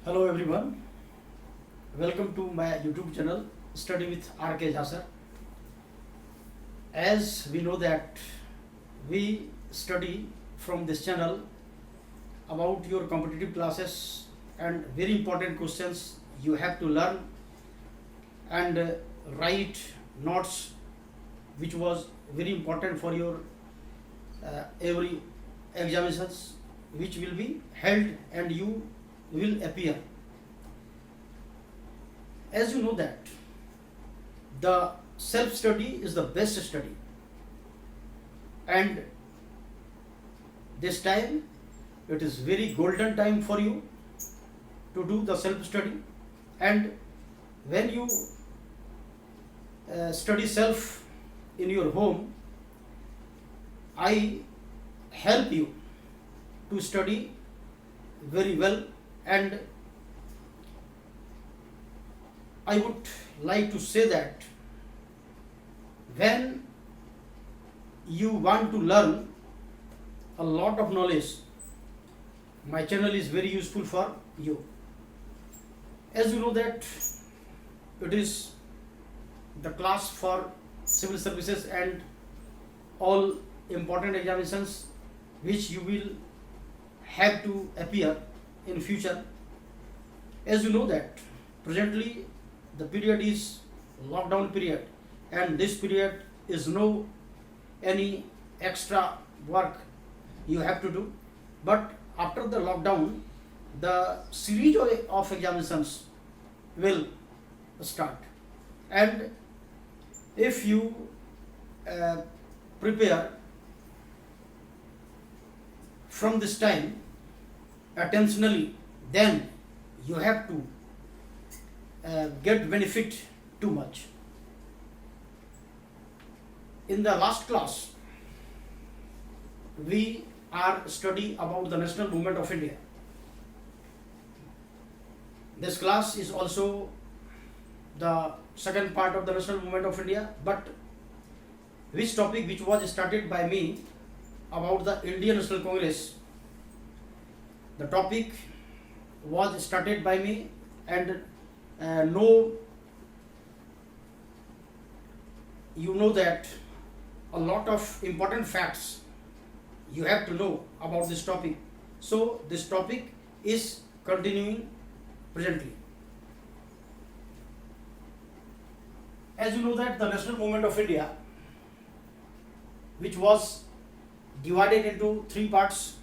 Hello everyone, welcome to my YouTube channel Study with RK Jasar. As we know that we study from this channel about your competitive classes and very important questions you have to learn and write notes which was very important for your every examinations which will be held and you will appear. As you know that the self study is the best study, and this time it is very golden time for you to do the self study. And when you study self in your home, I help you to study very well, and I would like to say that when you want to learn a lot of knowledge, my channel is very useful for you. As you know that it is the class for civil services and all important examinations which you will have to appear in future. As you know that presently the period is lockdown period, and this period is no any extra work you have to do, but after the lockdown the series of examinations will start. And if you prepare from this time attentionally, then you have to get benefit too much. In the last class we are study about the national movement of India. This class is also the second part of the national movement of India, but which topic which was started by me about the Indian National Congress, the topic was started by me, and no, you know that a lot of important facts you have to know about this topic. So this topic is continuing presently. As you know that the national movement of India, which was divided into three parts.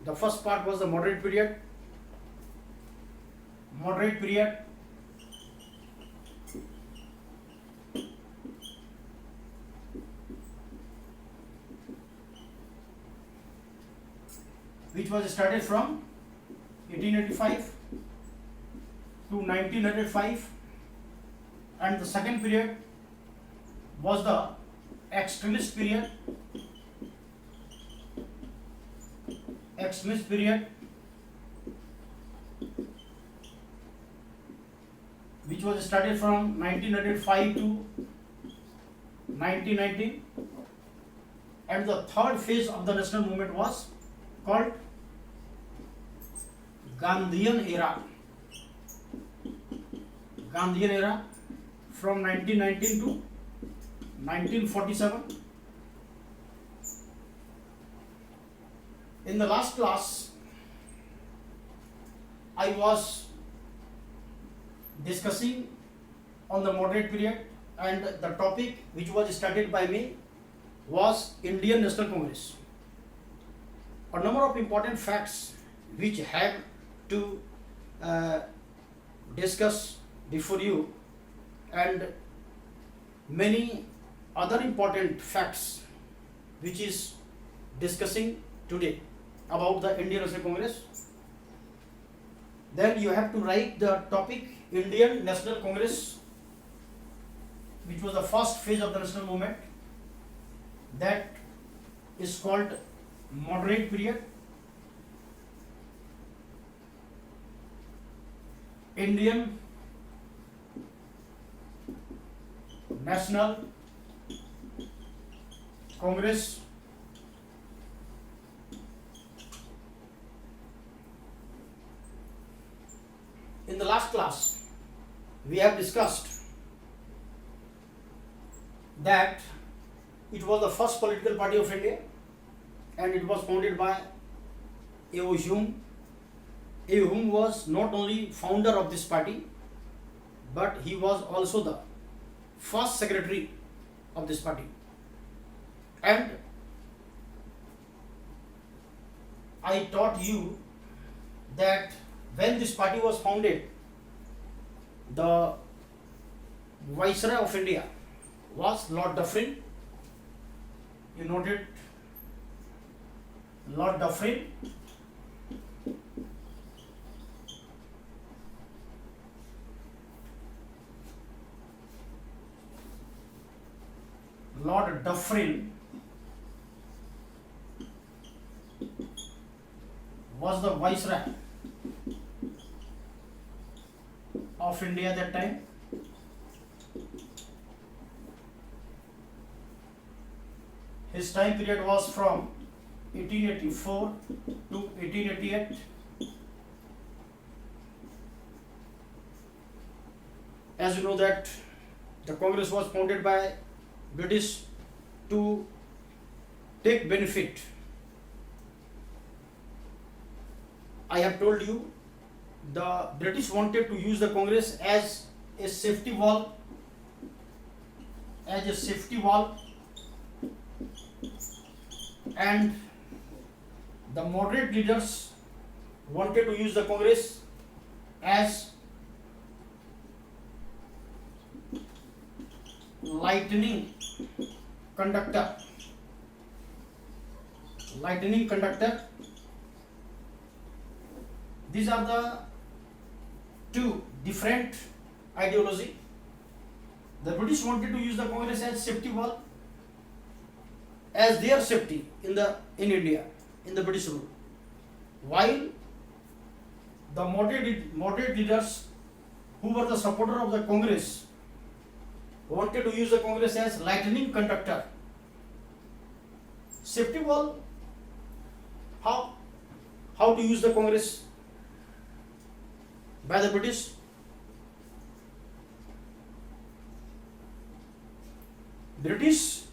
The first part was the moderate period. Moderate period which was started from 1885 to 1905, and the second period was the extremist period. Extremist period which was started from 1905 to 1919, and the third phase of the national movement was called Gandhian era. Gandhian era from 1919 to 1947. In the last class, I was discussing on the moderate period, and the topic which was started by me was Indian National Congress. A number of important facts which have to discuss before you, and many other important facts which is discussing today about the Indian National Congress. Then you have to write the topic Indian National Congress, which was the first phase of the national movement, that is called moderate period. Indian National Congress In the last class, we have discussed that it was the first political party of India and it was founded by A.O. Hume. A.O. Hume was not only founder of this party, but he was also the first secretary of this party. And I taught you that when this party was founded, the Viceroy of India was Lord Dufferin. You noted Lord Dufferin. Lord Dufferin was the Viceroy of India at that time. His time period was from 1884 to 1888. As you know that the Congress was founded by British to take benefit. I have told you the British wanted to use the Congress as a safety valve, and the moderate leaders wanted to use the Congress as lightning conductor. These are the two different ideologies. The British wanted to use the Congress as safety valve, as their safety in India, in the British rule, while the moderate leaders who were the supporter of the Congress wanted to use the Congress as lightning conductor. Safety valve, how to use the Congress by the British? British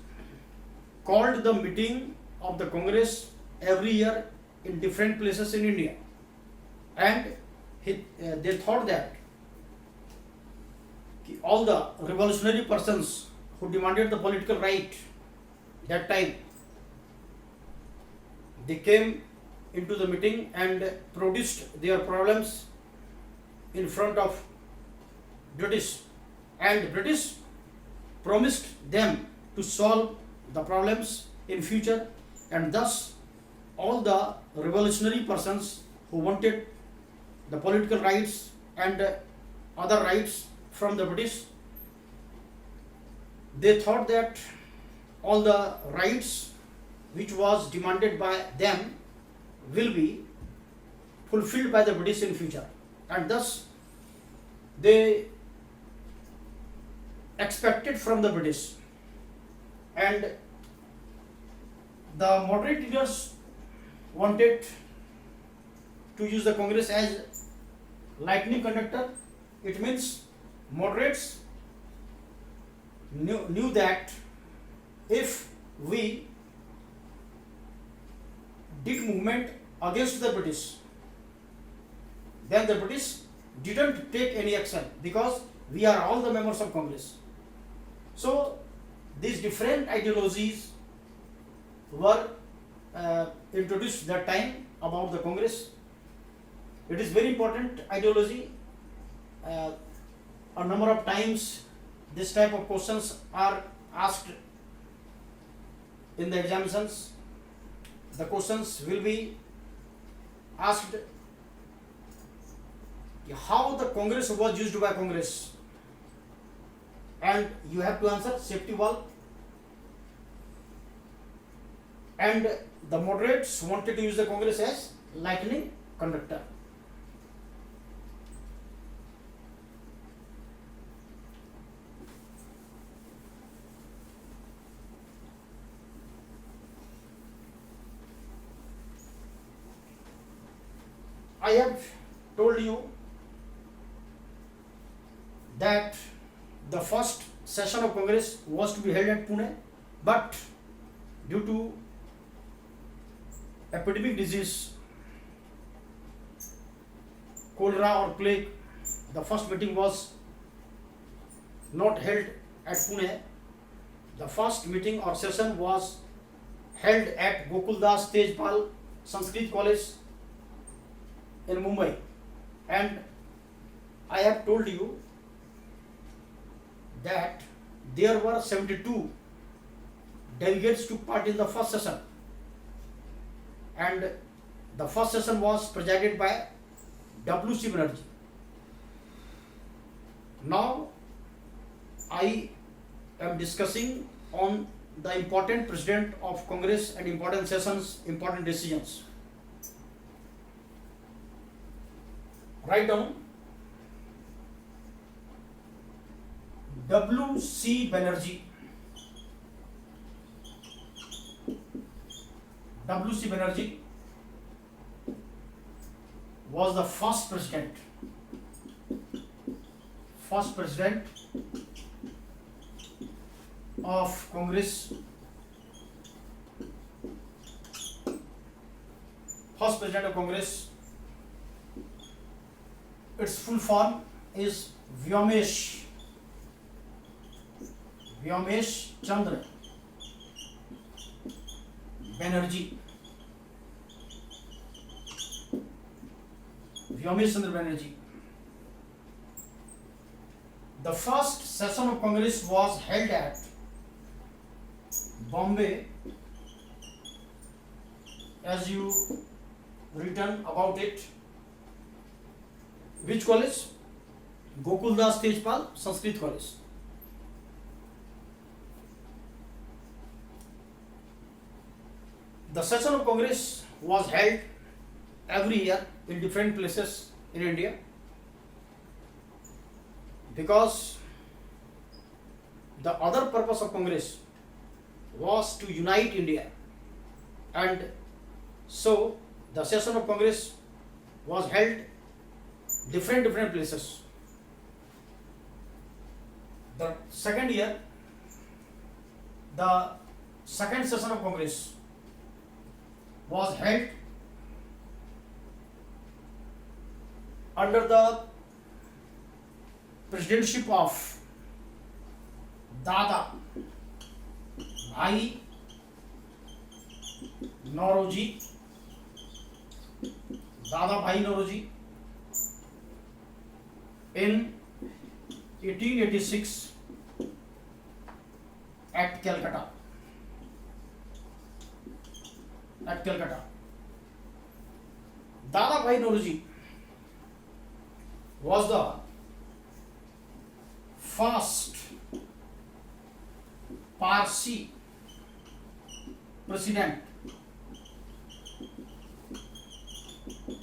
called the meeting of the Congress every year in different places in India, and they thought that all the revolutionary persons who demanded the political right that time, they came into the meeting and produced their problems in front of British, and British promised them to solve the problems in future, and thus all the revolutionary persons who wanted the political rights and other rights from the British, they thought that all the rights which was demanded by them will be fulfilled by the British in future, and thus they expected from the British. And the moderate leaders wanted to use the Congress as lightning conductor. It means moderates knew that if we did movement against the British, then the British didn't take any action because we are all the members of Congress. So these different ideologies were introduced that time about the Congress. It is very important ideology. A number of times this type of questions are asked in the examinations. The questions will be asked how the Congress was used by Congress, and you have to answer safety valve. And the moderates wanted to use the Congress as lightning conductor. I have told you that the first session of Congress was to be held at Pune, but due to epidemic disease, cholera or plague, the first meeting was not held at Pune. The first meeting or session was held at Gokuldas Tejpal Sanskrit College in Mumbai, and I have told you that there were 72 delegates took part in the first session, and the first session was presided by W.C. Banerjee. Now I am discussing on the important president of Congress and important sessions, important decisions. Write down W.C. Banerjee. W.C. Banerjee was the first president of Congress, first president of Congress. Its full form is Vyomesh Chandra Banerjee. Vyomesh Chandra Banerjee. The first session of Congress was held at Bombay, as you written about it. Which college? Gokuldas Tejpal Sanskrit College. The session of Congress was held every year in different places in India, because the other purpose of Congress was to unite India, and so the session of Congress was held different places. The second year, the second session of Congress was held under the presidency of Dada Bhai Nauroji in 1886 at Calcutta. Dada Bhai Nauroji was the first Parsi president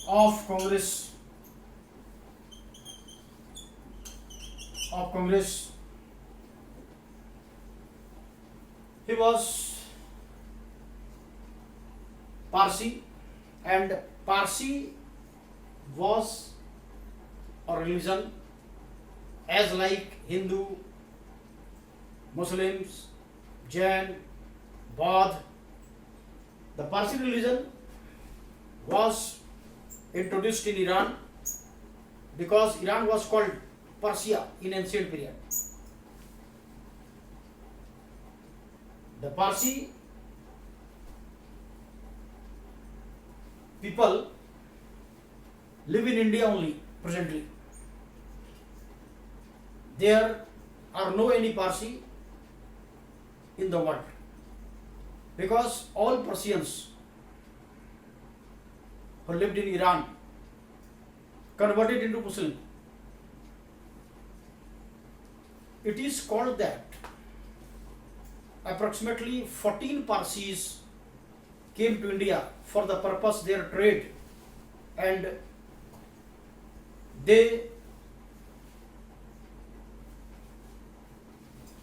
of Congress. He was Parsi, and Parsi was a religion as like Hindu, Muslims, Jain, Baudh. The Parsi religion was introduced in Iran because Iran was called Persia in ancient period. The Parsi people live in India only presently. There are no any Parsi in the world, because all Persians who lived in Iran converted into Muslim. It is called that approximately 14 Parsis came to India for the purpose their trade, and they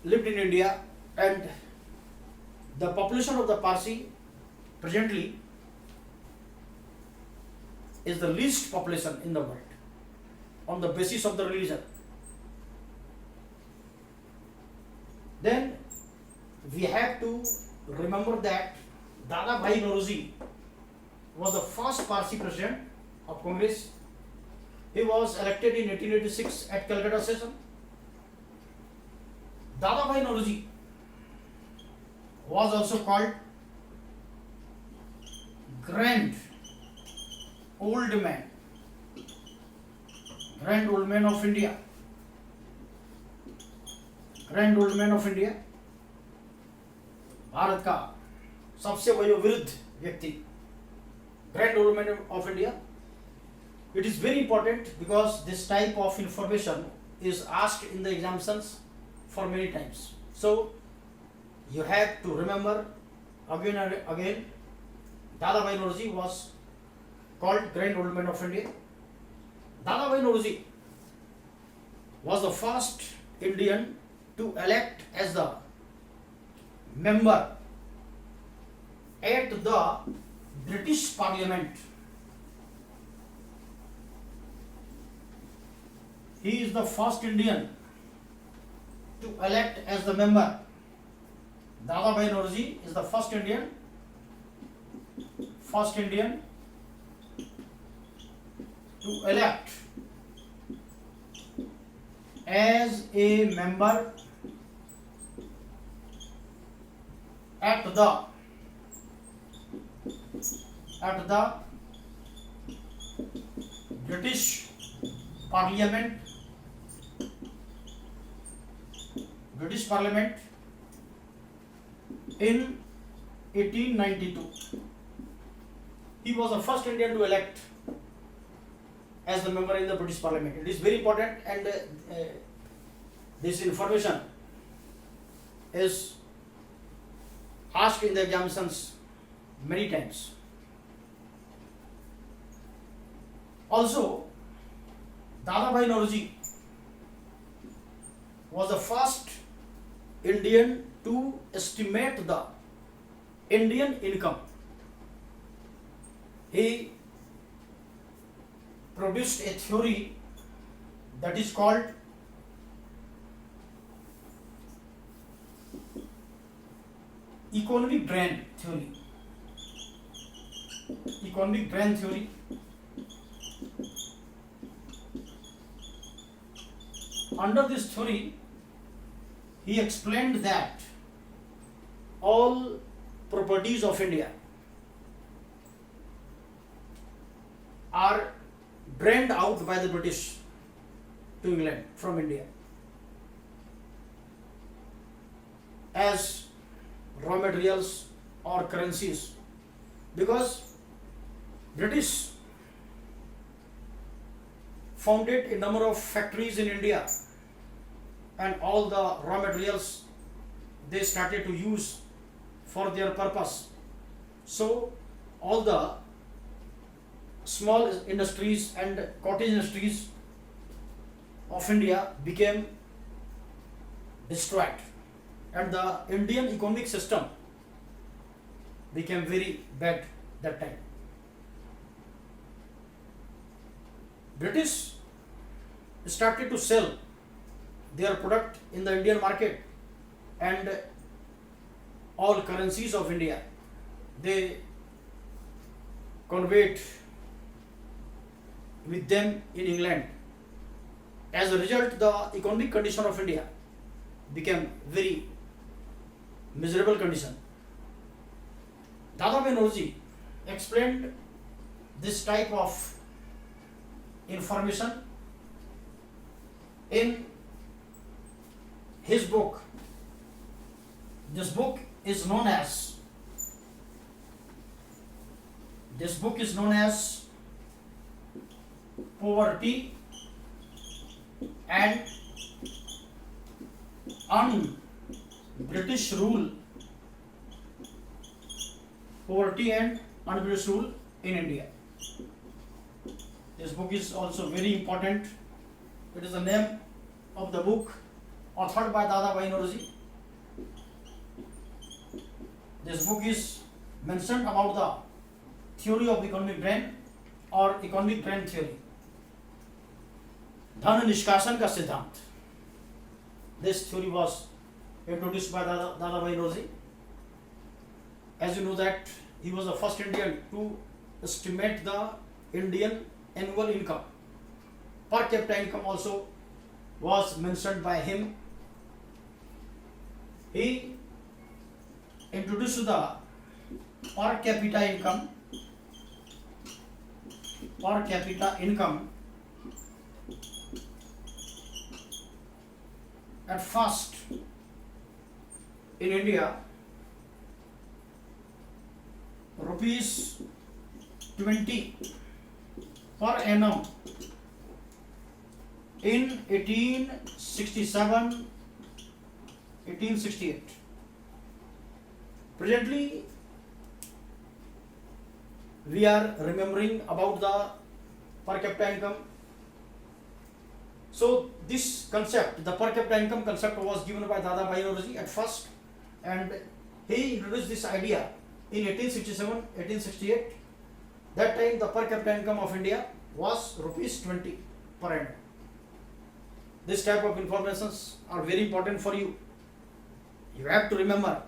lived in India, and the population of the Parsi presently is the least population in the world on the basis of the religion. Then we have to remember that Dada Bhai Nauroji was the first Parsi president of Congress. He was elected in 1886 at Calcutta session. Dada Bhai Nauroji was also called Grand Old Man, Grand Old Man of India, Grand Old Man of India, Bharat का सबसे वयोवृद्ध व्यक्ति, Grand Old Man of India. It is very important because this type of information is asked in the examinations for many times. So you have to remember again and again. Dada Bhai Nauroji was called Grand Old Man of India. Dada Bhai Nauroji was the first Indian to elect as the member at the British Parliament. He is the first Indian to elect as the member. Dada Bhai Nauroji is the first Indian to elect as a member at the British Parliament in 1892. He was the first Indian to elect as the member in the British Parliament. It is very important, and this information is asked in the examinations many times. Also, Dada Bhai Nauroji was the first Indian to estimate the Indian income. He produced a theory that is called economic drain theory. Under this theory, he explained that all properties of India are drained out by the British to England from India as raw materials or currencies, because British founded a number of factories in India, and all the raw materials they started to use for their purpose. So all the small industries and cottage industries of India became destroyed, and the Indian economic system became very bad that time. British started to sell their product in the Indian market, and all currencies of India they conveyed with them in England. As a result, the economic condition of India became very miserable condition. Dada Bhai Nauroji explained this type of information in his book. This book is known as Poverty and Un-British Rule. Poverty and Un-British Rule in India. This book is also very important. It is the name of the book authored by Dada Bhai Nauroji. This book is mentioned about the theory of economic drain or economic drain theory. धन निष्कासन का सिद्धांत. This theory was introduced by Dadabhai Naoroji. As you know that he was the first Indian to estimate the Indian annual income. Per capita income also was mentioned by him. He introduced the per capita income at first in India rupees 20 per annum in 1868. Presently, we are remembering about the per capita income. So this concept, the per capita income concept, was given by Dadabhai Naoroji at first, and he introduced this idea in 1867-1868. That time the per capita income of India was rupees 20 per annum. This type of informations are very important for you. You have to remember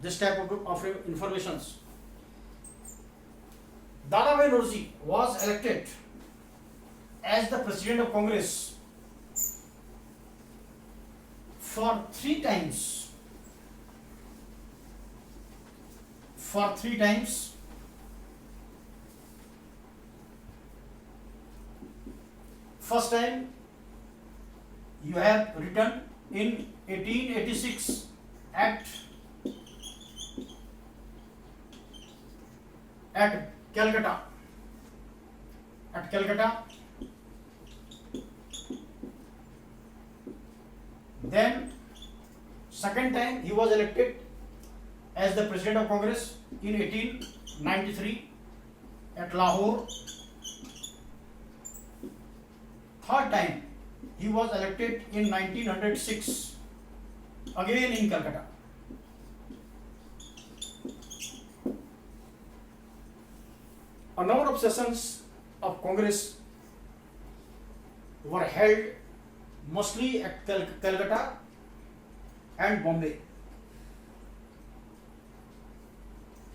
this type of informations. Dadabhai Naoroji was elected as the President of Congress for three times. First time you have written in 1886 at Calcutta. Then second time he was elected as the President of Congress in 1893 at Lahore. Third time he was elected in 1906 again in Calcutta. A number of sessions of Congress were held mostly at Calcutta and Bombay.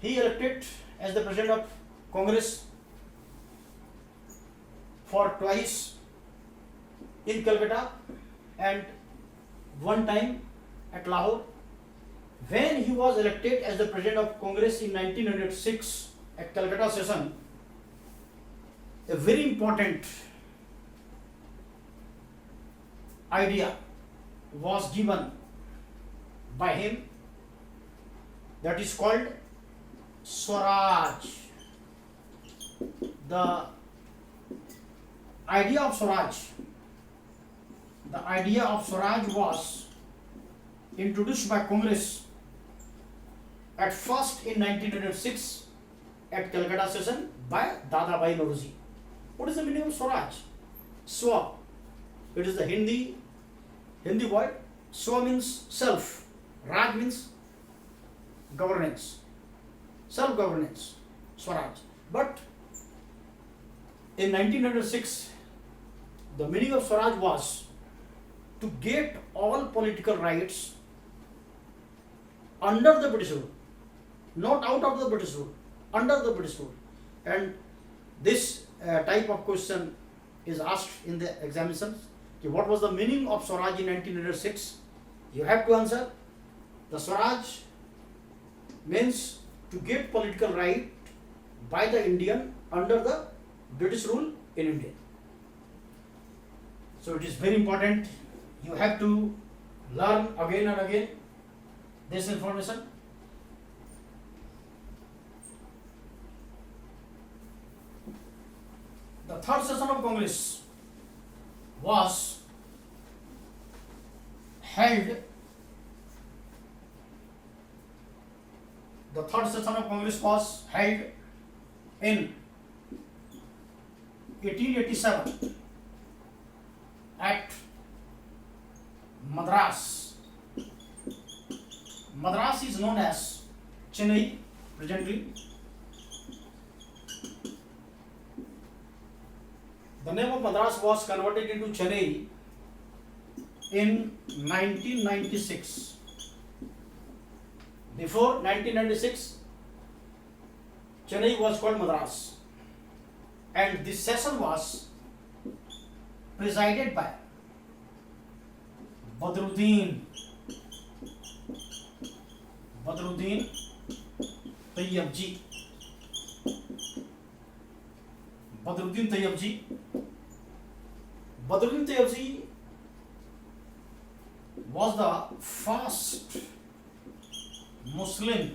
He elected as the President of Congress for twice in Calcutta and one time at Lahore. When he was elected as the President of Congress in 1906 at Calcutta session, a very important idea was given by him, that is called Swaraj. The idea of Swaraj was introduced by Congress at first in 1906 at Calcutta session by Dadabhai Naoroji. What is the meaning of Swaraj? Swa, it is the Hindi word. Swa means self, Raj means governance, self-governance, Swaraj. But in 1906, the meaning of Swaraj was to get all political rights under the British rule, not out of the British rule, under the British rule. And this type of question is asked in the examinations. What was the meaning of Swaraj in 1906? You have to answer. The Swaraj means to get political right by the Indian under the British rule in India. So it is very important. You have to learn again and again this information. The third session of Congress was held. The third session of Congress was held in 1887 at Madras. Madras is known as Chennai presently. The name of Madras was converted into Chennai in 1996. Before 1996, Chennai was called Madras, and this session was presided by Badruddin Tayyabji. Badruddin Tayyabji was the first Muslim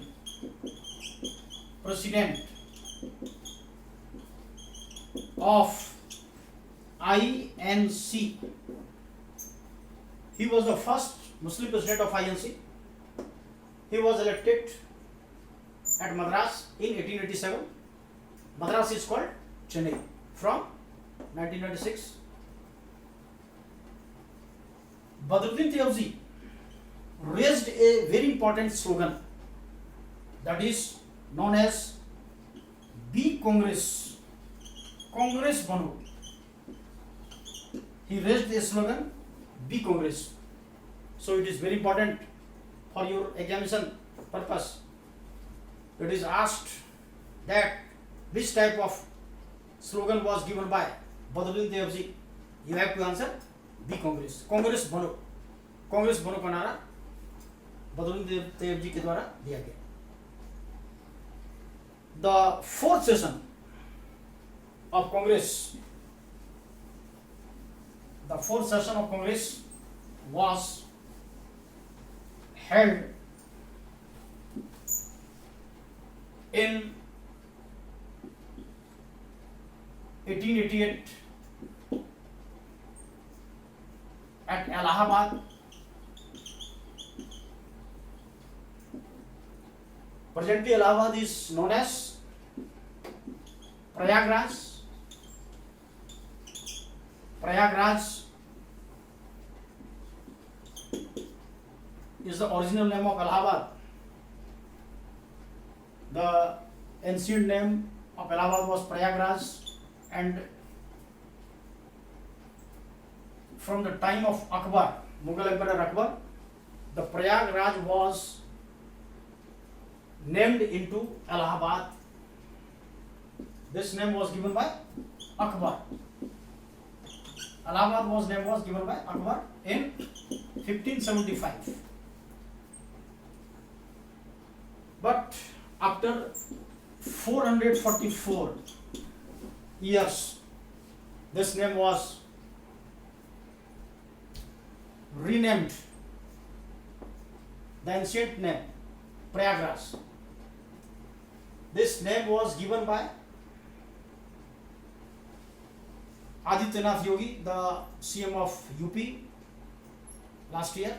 president of INC. He was the first Muslim president of INC. He was elected at Madras in 1887. Madras is called Chennai from 1996. Badruddin Tayyabji raised a very important slogan that is known as Be Congress, Congress Bano. He raised a slogan Be Congress. So it is very important for your examination purpose. It is asked that which type of slogan was given by Badruddin Tayyabji. You have to answer Be Congress, Congress Bano. Congress बनो का नारा बदरुद्दीन तैयबजी के द्वारा दिया गया. The fourth session of Congress, was held in 1888 at Allahabad. Presently, Allahabad is known as Prayagraj. Prayagraj is the original name of Allahabad. The ancient name of Allahabad was Prayagraj, and from the time of Akbar, Mughal Emperor Akbar, the Prayagraj was named into Allahabad. This name was given by Akbar. Allahabad was given by Akbar in 1575. But after 444 years, this name was renamed. The ancient name Prayagraj. This name was given by Adityanath Yogi, the CM of UP last year.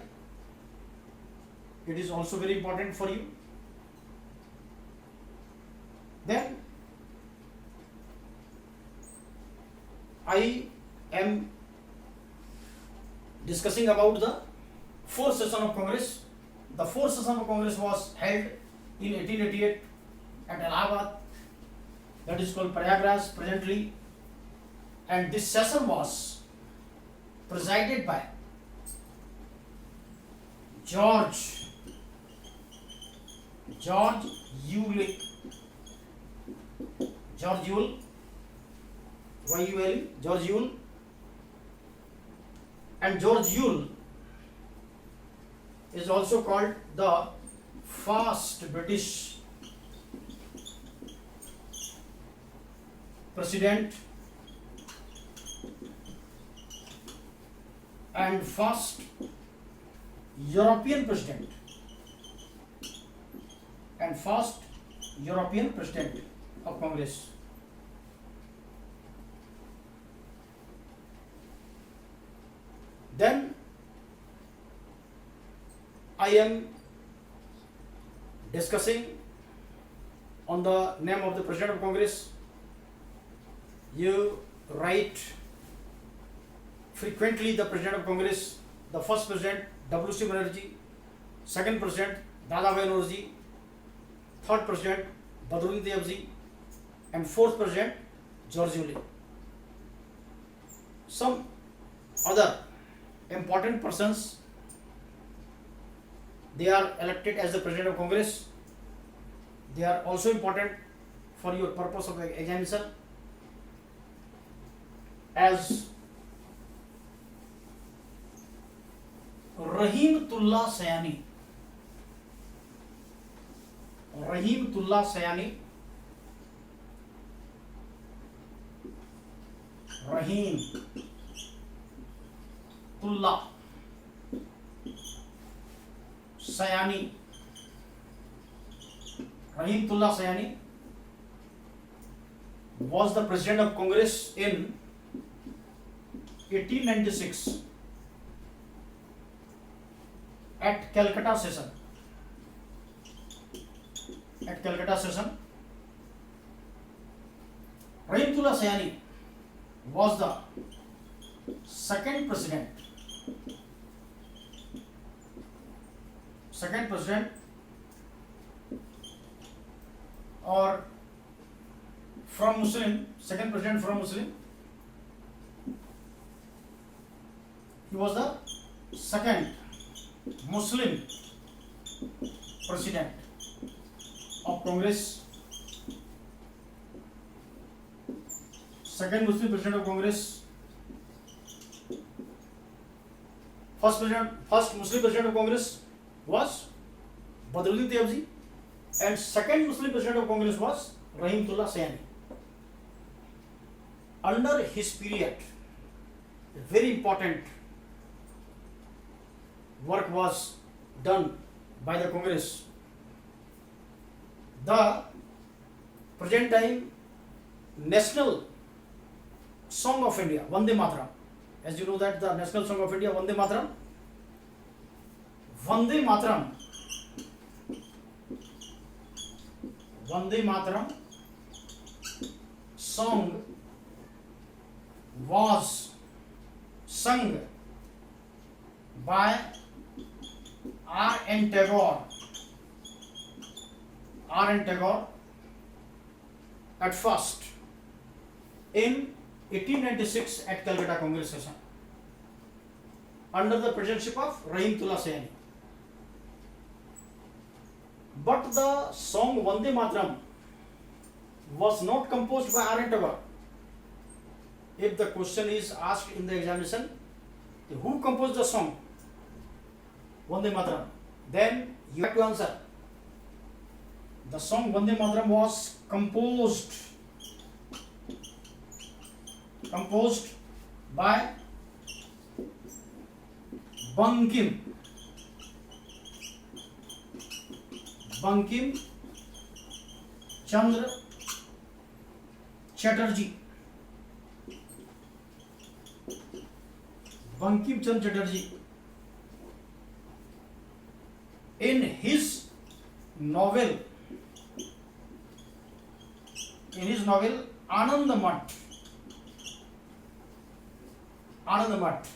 It is also very important for you. Then I am discussing about the fourth session of Congress. The fourth session of Congress was held in 1888 at Allahabad, that is called Prayagraj presently, and this session was presided by George Yule, George Yule, and George Yule is also called the first British president and first European president of Congress. Then I am discussing on the name of the President of Congress. You write frequently the President of Congress, the first President W.C. Banerjee, second President Dadabhai Naoroji, third President Badruddin Tayyabji, and fourth President George Yule. Some other important persons they are elected as the President of Congress. They are also important for your purpose of examination as Rahimtullah Sayani. Rahimtullah Sayani. Rahimtullah Sayani. Rahimtullah Sayani was the President of Congress in 1896 at Calcutta session. At Calcutta session, Rahimtullah Sayani was the second president or from Muslim, second president from Muslim. He was the second Muslim president of Congress. Second Muslim president of Congress. First Muslim president of Congress was Badruddin Tayebji, and second Muslim president of Congress was Rahimtullah Sayani. Under his period, a very important work was done by the Congress. The present time national song of India, Vande Mataram. As you know that the national song of India, Vande Mataram. Vande Mataram. Vande Mataram song was sung by R.N. Tagore. R.N. Tagore at first in 1896 at Calcutta Congress session under the presidency of Rahimtullah Sayani. But the song Vande Mataram was not composed by R.N. Tagore. If the question is asked in the examination, who composed the song Vande Mataram, then you have to answer. The song Vande Mataram was composed by Bankim Chandra Chatterjee. Bankim Chandra Chatterjee in his novel Anand Math. Anand Math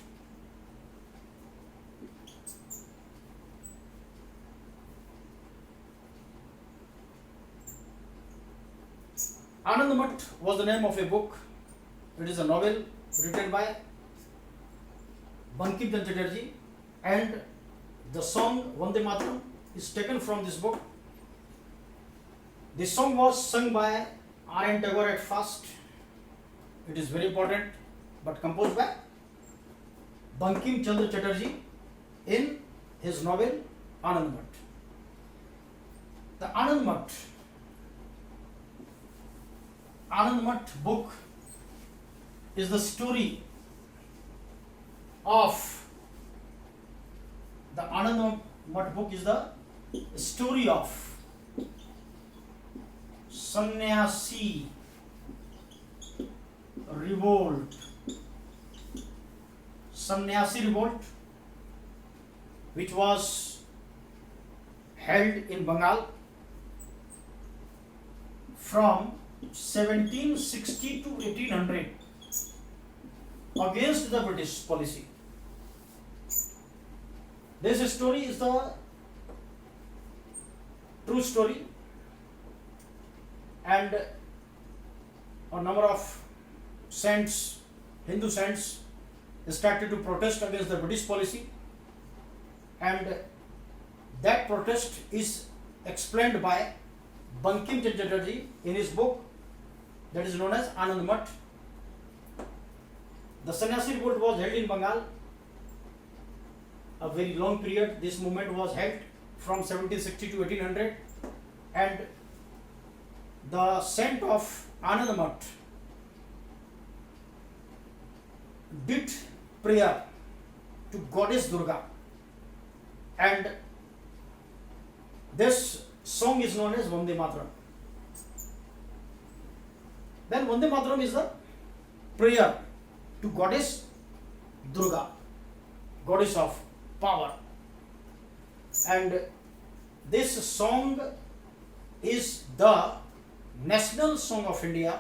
was the name of a book. It is a novel written by Bankim Chandra Chatterjee, and the song Vande Mataram is taken from this book. This song was sung by R.N. Tagore at first. It is very important, but composed by Bankim Chandra Chatterjee in his novel Anand Math. The Anand Math book is the story of the Anand Math book is the story of Sannyasi revolt, which was held in Bengal from 1760 to 1800 against the British policy. This story is the true story, and a number of saints, Hindu saints, started to protest against the British policy, and That protest is explained by Bankim Chatterjee in his book that is known as Anand Math. The Sannyasi revolt was held in Bengal a very long period. This movement was held from 1760 to 1800, and the saint of Anand Math did prayer to goddess Durga, and this song is known as Vande Mataram. Then Vande Mataram is the prayer to goddess Durga, goddess of power, and this song is the national song of India,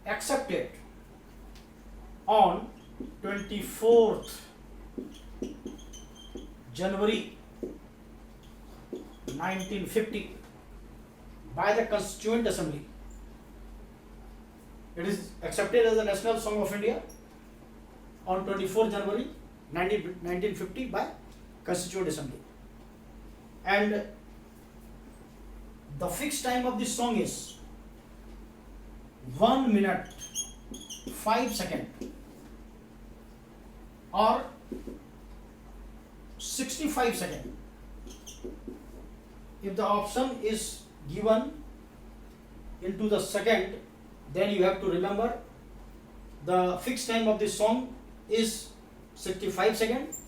accepted on 24th January 1950 by the Constituent Assembly. It is accepted as the national song of India on 24th January 1950 by Constituent Assembly. And the fixed time of this song is 1 minute 5 seconds or 65 seconds. If the option is given into the second, then you have to remember the fixed time of this song is 65 seconds,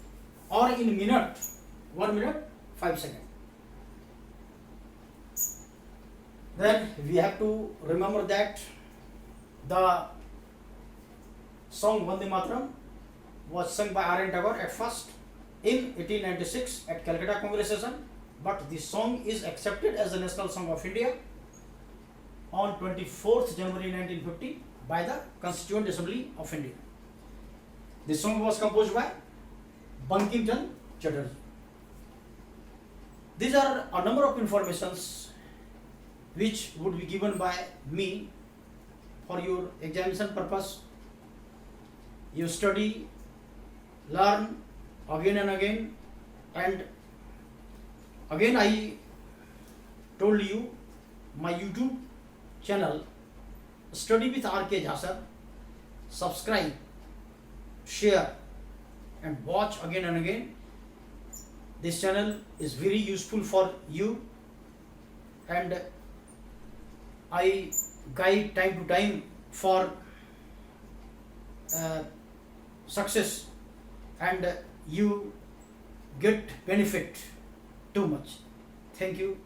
or in minute 1 minute 5 seconds. Then we have to remember that the song Vande Mataram was sung by R.N. Tagore at first in 1896 at Calcutta Congress session, but the song is accepted as the national song of India on 24th January 1950 by the Constituent Assembly of India. The song was composed by Bankim Chatterjee. These are a number of informations which would be given by me for your examination purpose. You study, learn again and again, and again I told you my YouTube channel Study with R.K. Jhasar. Subscribe, share and watch again and again. This channel is very useful for you, and I guide time to time for success, and you get benefit too much. Thank you.